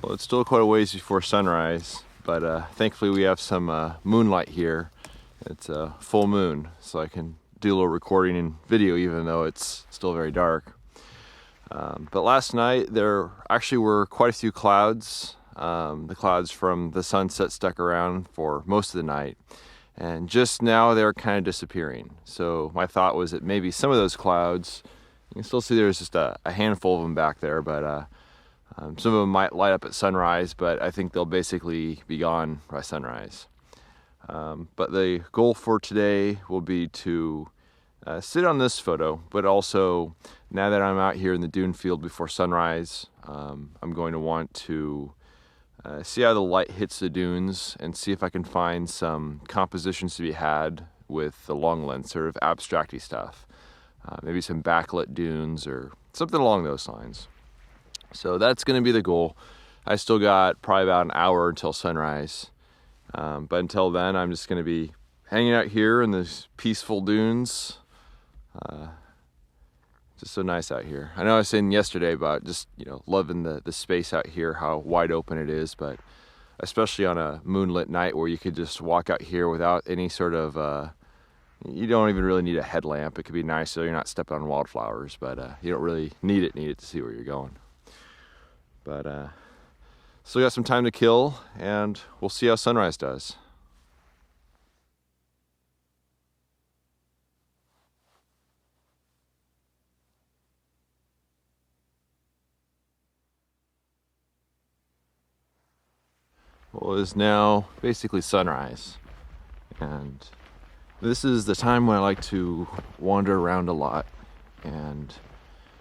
Well, it's still quite a ways before sunrise, but thankfully we have some moonlight here. It's a full moon, so I can do a little recording and video even though it's still very dark. But last night there actually were quite a few clouds. The clouds from the sunset stuck around for most of the night, and just now they're kind of disappearing. So my thought was that maybe some of those clouds, you can still see there's just a handful of them back there, but some of them might light up at sunrise, but I think they'll basically be gone by sunrise. But the goal for today will be to sit on this photo, but also now that I'm out here in the dune field before sunrise, I'm going to want to see how the light hits the dunes and see if I can find some compositions to be had with the long lens, sort of abstracty stuff. Maybe some backlit dunes or something along those lines. So that's going to be the goal. I still got probably about an hour until sunrise. But until then, I'm just going to be hanging out here in these peaceful dunes. Just so nice out here. I know I was saying yesterday about just, loving the space out here, how wide open it is, but especially on a moonlit night where you could just walk out here without any sort of, you don't even really need a headlamp. It could be nice so you're not stepping on wildflowers, but you don't really need it to see where you're going. But still got some time to kill, and we'll see how sunrise does. Well, it is now basically sunrise, and this is the time when I like to wander around a lot and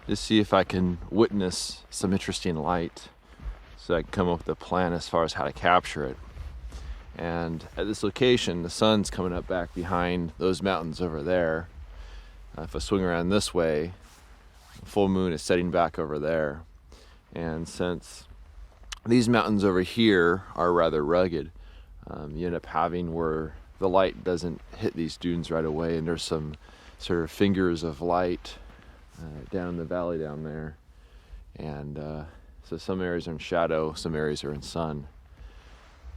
just see if I can witness some interesting light so I can come up with a plan as far as how to capture it. And at this location, the sun's coming up back behind those mountains over there. If I swing around this way, the full moon is setting back over there. And since these mountains over here are rather rugged, you end up having where the light doesn't hit these dunes right away, and there's some sort of fingers of light down in the valley down there. And so some areas are in shadow, some areas are in sun.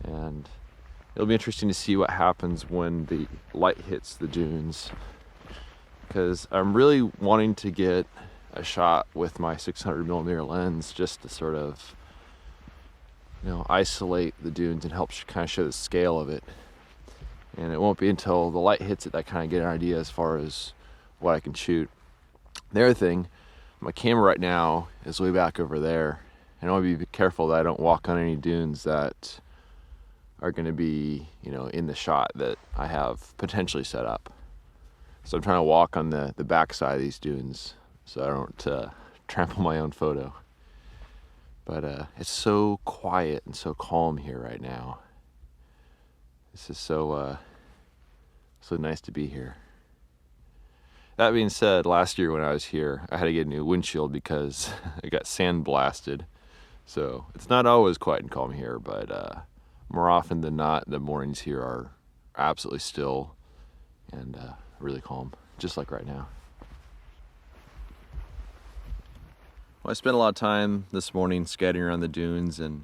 And it'll be interesting to see what happens when the light hits the dunes, because I'm really wanting to get a shot with my 600mm lens just to sort of isolate the dunes and help kind of show the scale of it. And it won't be until the light hits it that I kind of get an idea as far as what I can shoot. The other thing, my camera right now is way back over there, and I want to be careful that I don't walk on any dunes that are going to be, in the shot that I have potentially set up. So I'm trying to walk on the back side of these dunes so I don't trample my own photo. But it's so quiet and so calm here right now. This is so nice to be here. That being said, last year when I was here, I had to get a new windshield because I got sandblasted. So it's not always quiet and calm here, but more often than not, the mornings here are absolutely still and really calm, just like right now. Well, I spent a lot of time this morning scattering around the dunes and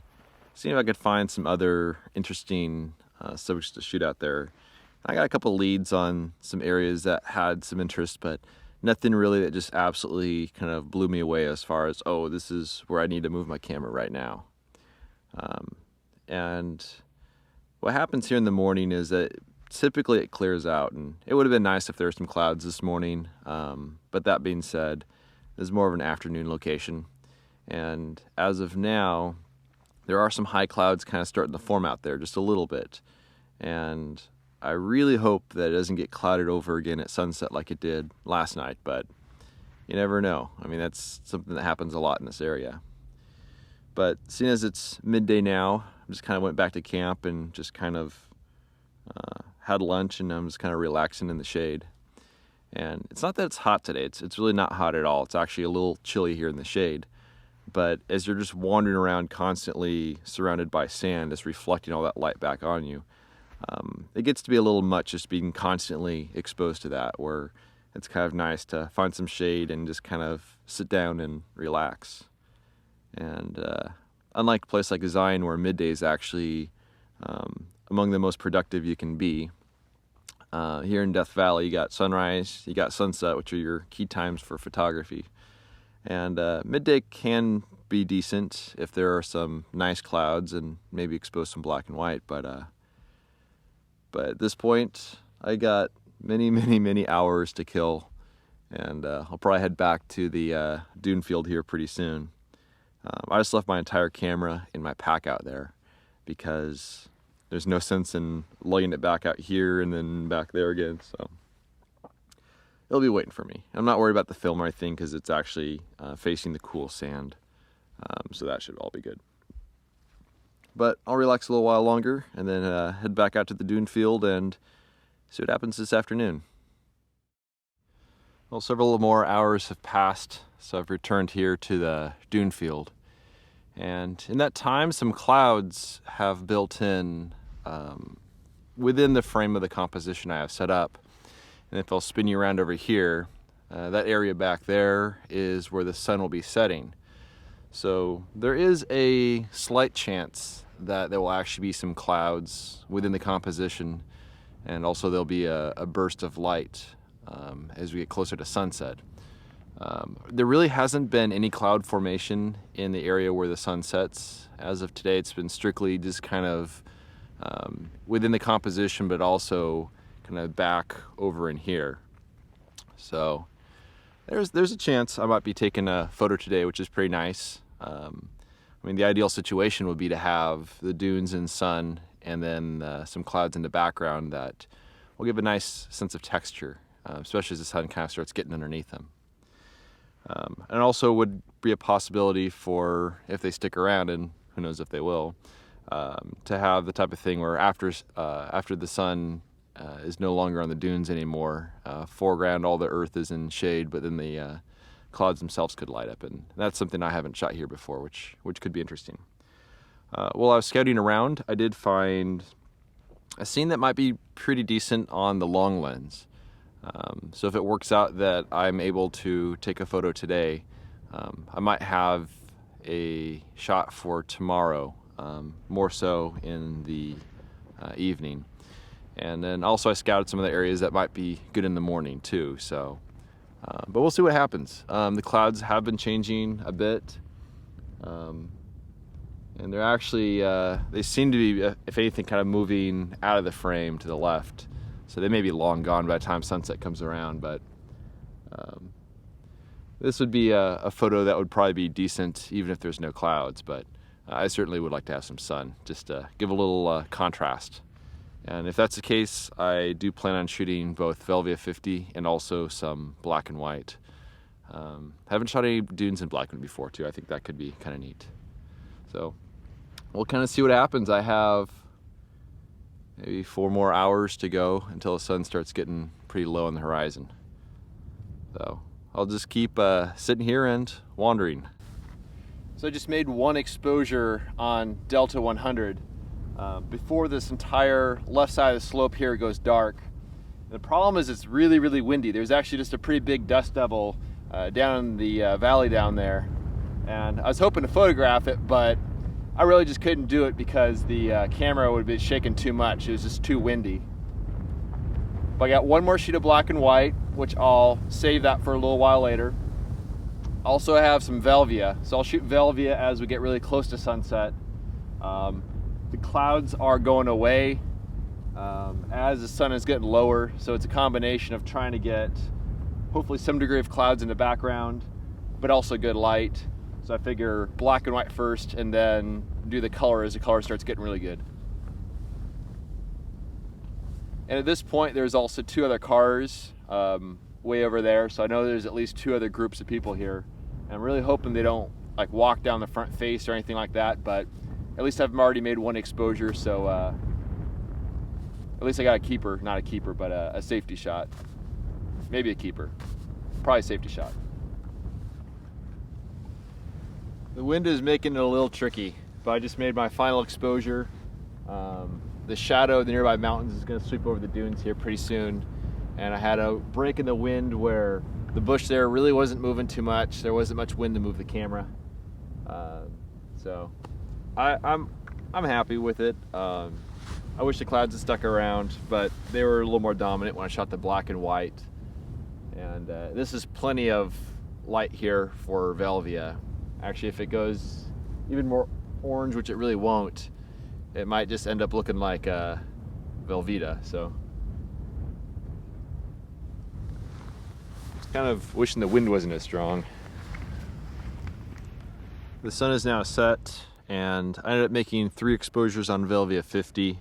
seeing if I could find some other interesting subjects to shoot out there. I got a couple leads on some areas that had some interest, but nothing really that just absolutely kind of blew me away as far as, oh, this is where I need to move my camera right now. And what happens here in the morning is that typically it clears out, and it would have been nice if there were some clouds this morning. But that being said, this is more of an afternoon location. And as of now, there are some high clouds kind of starting to form out there just a little bit. And I really hope that it doesn't get clouded over again at sunset like it did last night, but you never know. I mean, that's something that happens a lot in this area. But seeing as it's midday now, I just kind of went back to camp and just kind of had lunch, and I'm just kind of relaxing in the shade. And it's not that it's hot today. It's really not hot at all. It's actually a little chilly here in the shade. But as you're just wandering around constantly surrounded by sand, it's reflecting all that light back on you. It gets to be a little much just being constantly exposed to that, where it's kind of nice to find some shade and just kind of sit down and relax. And unlike a place like Zion where midday is actually among the most productive you can be, here in Death Valley you got sunrise, you got sunset, which are your key times for photography. And midday can be decent if there are some nice clouds and maybe expose some black and white, but at this point I got many hours to kill, and I'll probably head back to the dune field here pretty soon. I just left my entire camera in my pack out there because there's no sense in lugging it back out here and then back there again, so it'll be waiting for me. I'm not worried about the film or anything because it's actually facing the cool sand, so that should all be good. But I'll relax a little while longer and then head back out to the dune field and see what happens this afternoon. Well, several more hours have passed, so I've returned here to the dune field. And in that time, some clouds have built in within the frame of the composition I have set up. And if I'll spin you around over here, that area back there is where the sun will be setting. So there is a slight chance that there will actually be some clouds within the composition, and also there'll be a burst of light as we get closer to sunset. There really hasn't been any cloud formation in the area where the sun sets. As of today, it's been strictly just kind of within the composition, but also kind of back over in here. So there's a chance I might be taking a photo today, which is pretty nice. I mean, the ideal situation would be to have the dunes and sun and then some clouds in the background that will give a nice sense of texture, especially as the sun kind of starts getting underneath them. And also would be a possibility for, if they stick around, and who knows if they will, to have the type of thing where after the sun is no longer on the dunes anymore, foreground all the earth is in shade, but then the clouds themselves could light up, and that's something I haven't shot here before, which could be interesting. While I was scouting around, I did find a scene that might be pretty decent on the long lens. So if it works out that I'm able to take a photo today, I might have a shot for tomorrow, more so in the evening. And then also I scouted some of the areas that might be good in the morning too. So, but we'll see what happens. The clouds have been changing a bit, and they're actually, they seem to be, if anything, kind of moving out of the frame to the left. So they may be long gone by the time sunset comes around, but this would be a photo that would probably be decent even if there's no clouds, but I certainly would like to have some sun, just to give a little contrast. And if that's the case, I do plan on shooting both Velvia 50 and also some black and white. Haven't shot any dunes in black and white before too. I think that could be kind of neat. So we'll kind of see what happens. I have maybe 4 more hours to go until the sun starts getting pretty low on the horizon. So I'll just keep sitting here and wandering. So I just made one exposure on Delta 100 before this entire left side of the slope here goes dark. And the problem is it's really windy. There's actually just a pretty big dust devil down in the valley down there. And I was hoping to photograph it, but I really just couldn't do it because the camera would be shaking too much. It was just too windy. But I got one more sheet of black and white, which I'll save that for a little while later. Also I have some Velvia, so I'll shoot Velvia as we get really close to sunset. The clouds are going away as the sun is getting lower, so it's a combination of trying to get hopefully some degree of clouds in the background, but also good light. So I figure black and white first and then do the color as the color starts getting really good. And at this point there's also 2 other cars way over there, so I know there's at least 2 other groups of people here. And I'm really hoping they don't like walk down the front face or anything like that, but at least I've already made one exposure, so at least I got a keeper, not a keeper, but a safety shot. Maybe a keeper, probably a safety shot. The wind is making it a little tricky, but I just made my final exposure. The shadow of the nearby mountains is going to sweep over the dunes here pretty soon, and I had a break in the wind where the bush there really wasn't moving too much. There wasn't much wind to move the camera, so I'm happy with it. I wish the clouds had stuck around, but they were a little more dominant when I shot the black and white. And this is plenty of light here for Velvia. Actually, if it goes even more orange, which it really won't, it might just end up looking like Velveeta. So just kind of wishing the wind wasn't as strong. The sun is now set, and I ended up making 3 exposures on Velvia 50,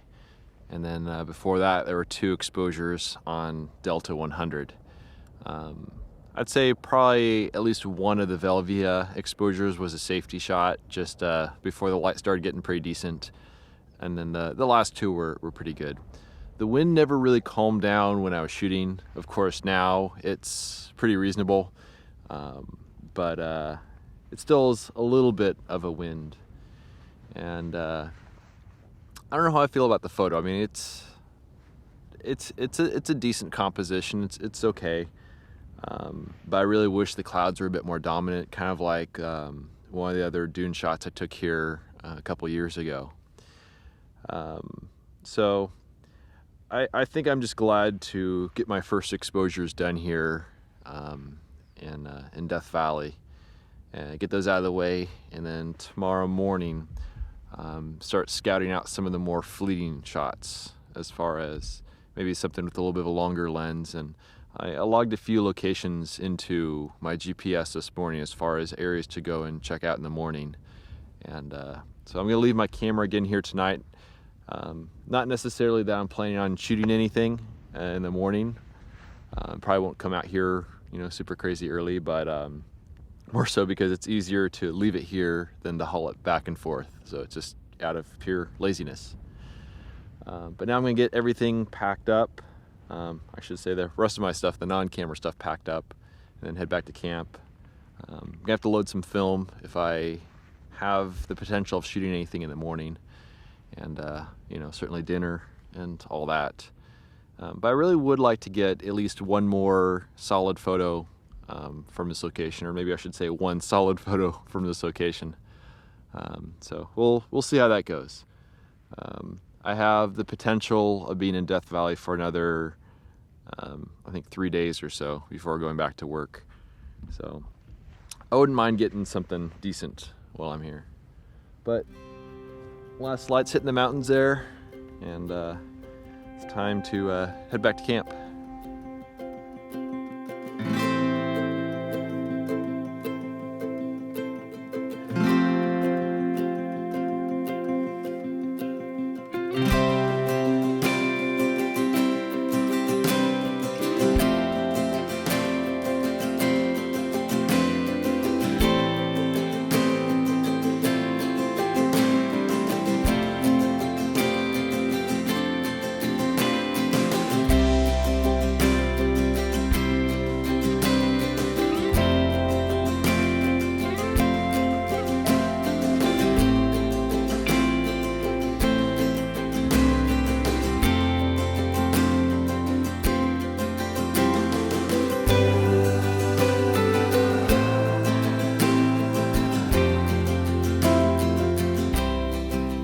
and then before that there were 2 exposures on Delta 100. I'd say probably at least one of the Velvia exposures was a safety shot just before the light started getting pretty decent, and then the last 2 were pretty good. The wind never really calmed down when I was shooting. Of course now it's pretty reasonable, but it still is a little bit of a wind. And I don't know how I feel about the photo. I mean, it's a decent composition. It's okay. But I really wish the clouds were a bit more dominant, kind of like one of the other dune shots I took here a couple years ago. So I think I'm just glad to get my first exposures done here in Death Valley, and get those out of the way, and then tomorrow morning start scouting out some of the more fleeting shots, as far as maybe something with a little bit of a longer lens. And I logged a few locations into my GPS this morning as far as areas to go and check out in the morning. And so I'm going to leave my camera again here tonight. Not necessarily that I'm planning on shooting anything in the morning. Probably won't come out here, super crazy early, but more so because it's easier to leave it here than to haul it back and forth. So it's just out of pure laziness. But now I'm going to get everything packed up. I should say the rest of my stuff, the non-camera stuff, packed up, and then head back to camp. I'm going to have to load some film if I have the potential of shooting anything in the morning, and certainly dinner and all that. But I really would like to get at least one more solid photo from this location, or maybe I should say one solid photo from this location. So we'll see how that goes. I have the potential of being in Death Valley for another, I think 3 days or so before going back to work. So I wouldn't mind getting something decent while I'm here. But last light's hitting the mountains there, and it's time to head back to camp.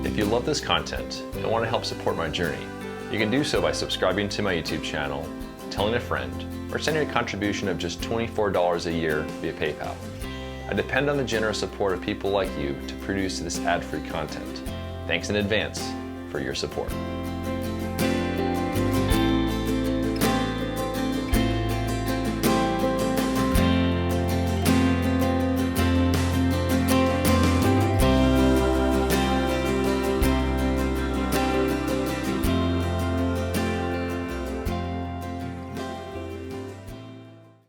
If you love this content and want to help support my journey, you can do so by subscribing to my YouTube channel, telling a friend, or sending a contribution of just $24 a year via PayPal. I depend on the generous support of people like you to produce this ad-free content. Thanks in advance for your support.